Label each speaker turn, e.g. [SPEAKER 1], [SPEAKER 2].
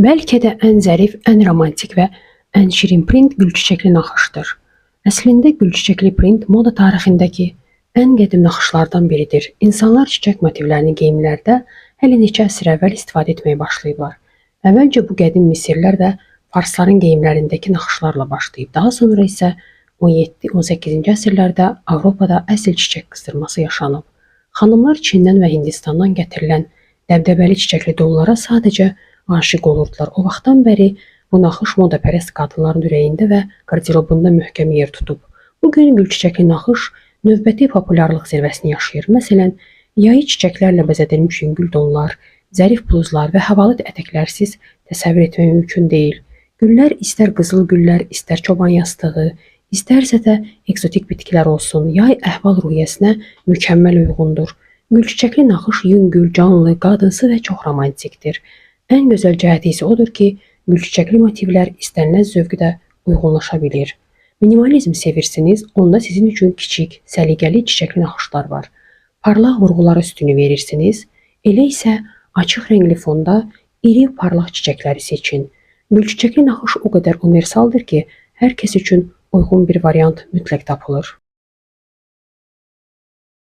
[SPEAKER 1] Bəlkə də ən zərif, ən romantik və ən şirin print gülçiçəkli naxışdır. Əslində gülçiçəkli print moda tarixindəki ən qədim naxışlardan biridir. İnsanlar çiçək motivlərini geyimlərdə hələ neçə əsr əvvəl istifadə etməyə başlayıblar. Əvvəlcə bu qədim Misirlər və Farsların geyimlərindəki naxışlarla başlayıb, daha sonra isə 17-18-ci əsrlərdə Avropada əsl çiçək qızdırması yaşanıb. Xanımlar Çindən və Hindistandan gətirilən dəbdəbəli çiçəkli donlara sadəcə aşiq olurdular. O vaxtdan bəri bu naxış modapərəst qadınların ürəyində və qarderobunda möhkəm yer tutub. Bugün gülçiçəkli naxış növbəti populyarlıq zirvəsini yaşayır. Məsələn, yayı çiçəklərlə bəzədilmiş yüngül donlar, zərif bluzlar və havalı ətəklərsiz təsəvvür etmək mümkün deyil. Güllər istər qızıl güllər, istər çoban yastığı, istərsə də eksotik bitkilər olsun, yay əhval-ruhiyyəsinə mükəmməl uyğundur. Gülçiçəkli naxış yüngül, canlı, qadınsı və çox romantikdir. Ən gözəl cəhəti isə odur ki, gülçiçəkli motivlər istənilən zövqdə uyğunlaşa bilir. Minimalizm sevirsiniz, onda sizin üçün kiçik, səliqəli çiçəkli naxışlar var. Parlaq vurğulara üstünlük verirsiniz, elə isə açıq rəngli fonda iri parlaq çiçəkləri seçin. Gülçiçəkli naxış o qədər universaldır ki, hər kəs üçün uyğun bir variant mütləq tapılır.